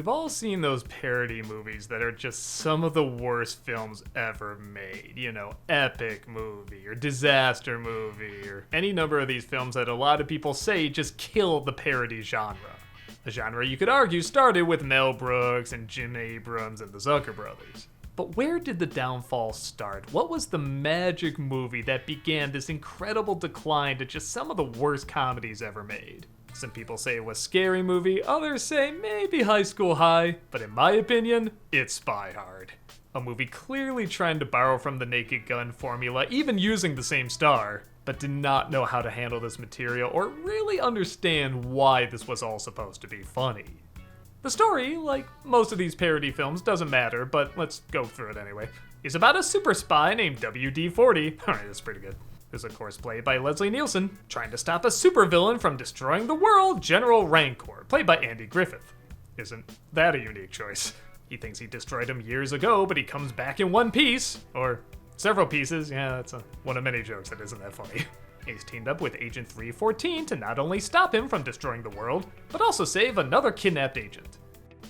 We've all seen those parody movies that are just some of the worst films ever made. You know, epic movie or disaster movie or any number of these films that a lot of people say just kill the parody genre. A genre you could argue started with Mel Brooks and Jim Abrams and the Zucker brothers. But where did the downfall start? What was the magic movie that began this incredible decline to just some of the worst comedies ever made? Some people say it was Scary Movie, others say maybe High School High, but in my opinion, it's Spy Hard. A movie clearly trying to borrow from the Naked Gun formula, even using the same star, but did not know how to handle this material or really understand why this was all supposed to be funny. The story, like most of these parody films, doesn't matter, but let's go through it anyway. It's about a super spy named WD-40. Alright, that's pretty good. Is of course played by Leslie Nielsen, trying to stop a supervillain from destroying the world, General Rancor, played by Andy Griffith. Isn't that a unique choice? He thinks he destroyed him years ago, but he comes back in one piece, or several pieces. Yeah, that's one of many jokes that isn't that funny. He's teamed up with Agent 314 to not only stop him from destroying the world, but also save another kidnapped agent.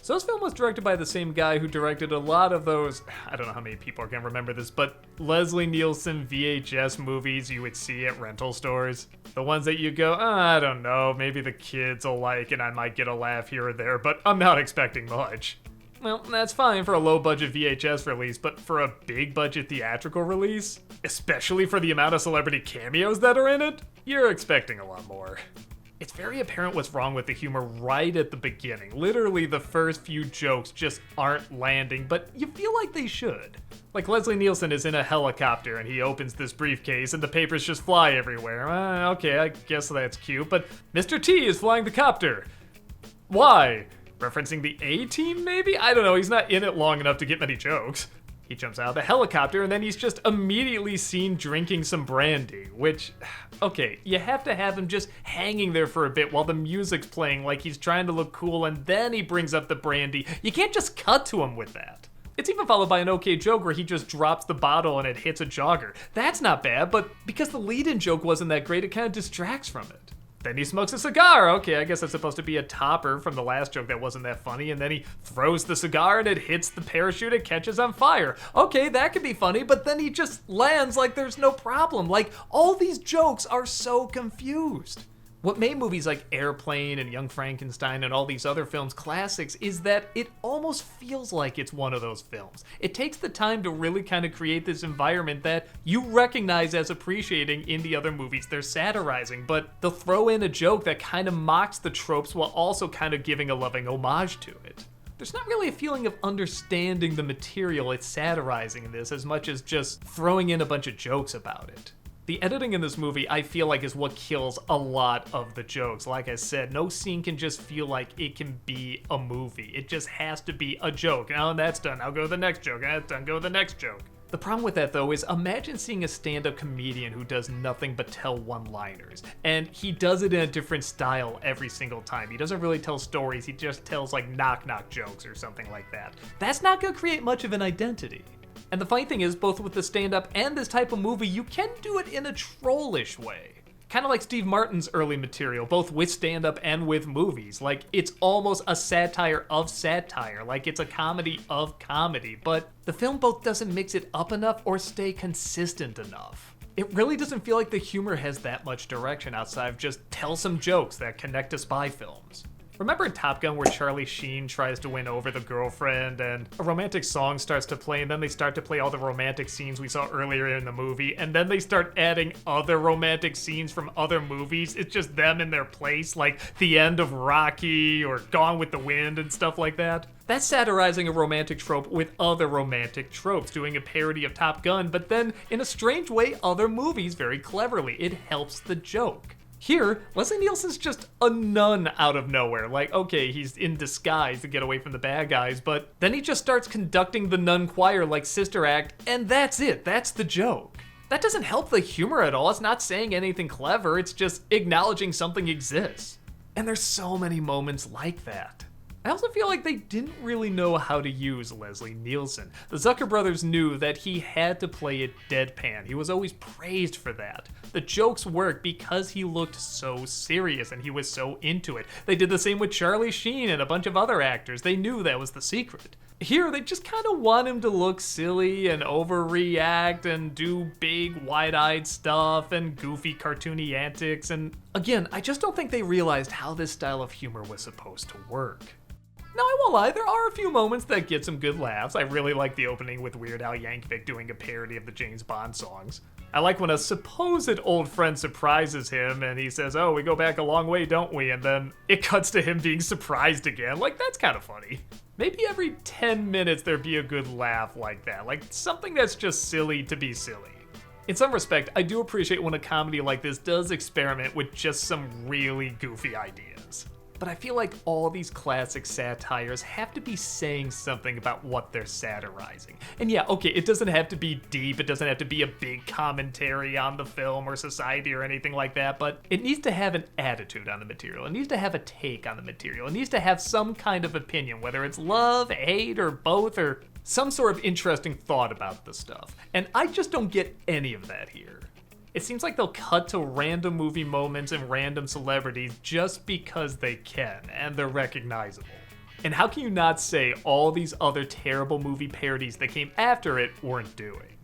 So this film was directed by the same guy who directed a lot of those, I don't know how many people can remember this, but Leslie Nielsen VHS movies you would see at rental stores. The ones that you go, I don't know, maybe the kids will like and I might get a laugh here or there, but I'm not expecting much. Well, that's fine for a low-budget VHS release, but for a big-budget theatrical release, especially for the amount of celebrity cameos that are in it, you're expecting a lot more. It's very apparent what's wrong with the humor right at the beginning. Literally, the first few jokes just aren't landing, but you feel like they should. Like Leslie Nielsen is in a helicopter and he opens this briefcase and the papers just fly everywhere. Okay, I guess that's cute, but Mr. T is flying the copter. Why? Referencing the A-Team, maybe? I don't know, he's not in it long enough to get many jokes. He jumps out of the helicopter and then he's just immediately seen drinking some brandy, which, okay, you have to have him just hanging there for a bit while the music's playing like he's trying to look cool and then he brings up the brandy. You can't just cut to him with that. It's even followed by an okay joke where he just drops the bottle and it hits a jogger. That's not bad, but because the lead-in joke wasn't that great, it kind of distracts from it. Then he smokes a cigar. Okay, I guess that's supposed to be a topper from the last joke that wasn't that funny. And then he throws the cigar and it hits the parachute and catches on fire. Okay, that could be funny, but then he just lands like there's no problem. Like, all these jokes are so confused. What made movies like Airplane and Young Frankenstein and all these other films classics is that it almost feels like it's one of those films. It takes the time to really kind of create this environment that you recognize as appreciating in the other movies they're satirizing, but they'll throw in a joke that kind of mocks the tropes while also kind of giving a loving homage to it. There's not really a feeling of understanding the material it's satirizing in this as much as just throwing in a bunch of jokes about it. The editing in this movie, I feel like, is what kills a lot of the jokes. Like I said, no scene can just feel like it can be a movie. It just has to be a joke. Now that's done, I'll go to the next joke. That's done, go to the next joke. The problem with that, though, is imagine seeing a stand-up comedian who does nothing but tell one-liners. And he does it in a different style every single time. He doesn't really tell stories, he just tells, like, knock-knock jokes or something like that. That's not gonna create much of an identity. And the funny thing is, both with the stand-up and this type of movie, you can do it in a trollish way. Kind of like Steve Martin's early material, both with stand-up and with movies. Like, it's almost a satire of satire, like it's a comedy of comedy, but the film both doesn't mix it up enough or stay consistent enough. It really doesn't feel like the humor has that much direction outside of just tell some jokes that connect to spy films. Remember in Top Gun where Charlie Sheen tries to win over the girlfriend and a romantic song starts to play and then they start to play all the romantic scenes we saw earlier in the movie and then they start adding other romantic scenes from other movies? It's just them in their place, like the end of Rocky or Gone with the Wind and stuff like that. That's satirizing a romantic trope with other romantic tropes, doing a parody of Top Gun, but then in a strange way, other movies very cleverly. It helps the joke. Here, Leslie Nielsen's just a nun out of nowhere. Like, okay, he's in disguise to get away from the bad guys, but then he just starts conducting the nun choir like Sister Act, and that's it. That's the joke. That doesn't help the humor at all. It's not saying anything clever. It's just acknowledging something exists. And there's so many moments like that. I also feel like they didn't really know how to use Leslie Nielsen. The Zucker brothers knew that he had to play it deadpan. He was always praised for that. The jokes worked because he looked so serious and he was so into it. They did the same with Charlie Sheen and a bunch of other actors. They knew that was the secret. Here, they just kind of want him to look silly and overreact and do big, wide-eyed stuff and goofy, cartoony antics. And again, I just don't think they realized how this style of humor was supposed to work. Now, I won't lie, there are a few moments that get some good laughs. I really like the opening with Weird Al Yankovic doing a parody of the James Bond songs. I like when a supposed old friend surprises him and he says, "Oh, we go back a long way, don't we?" And then it cuts to him being surprised again. Like, that's kind of funny. Maybe every 10 minutes there'd be a good laugh like that. Like, something that's just silly to be silly. In some respect, I do appreciate when a comedy like this does experiment with just some really goofy ideas. But I feel like all these classic satires have to be saying something about what they're satirizing. And yeah, okay, it doesn't have to be deep, it doesn't have to be a big commentary on the film or society or anything like that, but it needs to have an attitude on the material. It needs to have a take on the material. It needs to have some kind of opinion, whether it's love, hate, or both, or some sort of interesting thought about the stuff. And I just don't get any of that here. It seems like they'll cut to random movie moments and random celebrities just because they can, and they're recognizable. And how can you not say all these other terrible movie parodies that came after it weren't doing?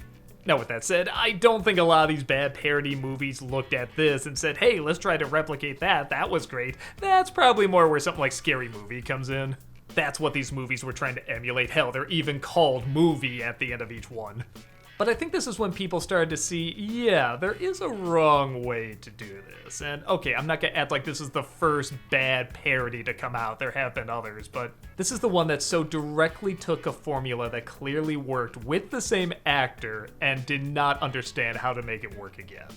Now, with that said, I don't think a lot of these bad parody movies looked at this and said, "Hey, let's try to replicate that, that was great." That's probably more where something like Scary Movie comes in. That's what these movies were trying to emulate. Hell, they're even called movie at the end of each one. But I think this is when people started to see, yeah, there is a wrong way to do this. And okay, I'm not gonna act like this is the first bad parody to come out. There have been others, but this is the one that so directly took a formula that clearly worked with the same actor and did not understand how to make it work again.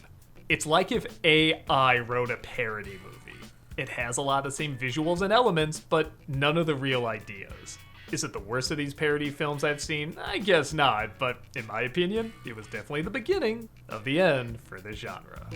It's like if AI wrote a parody movie. It has a lot of the same visuals and elements, but none of the real ideas. Is it the worst of these parody films I've seen? I guess not, but in my opinion, it was definitely the beginning of the end for this genre.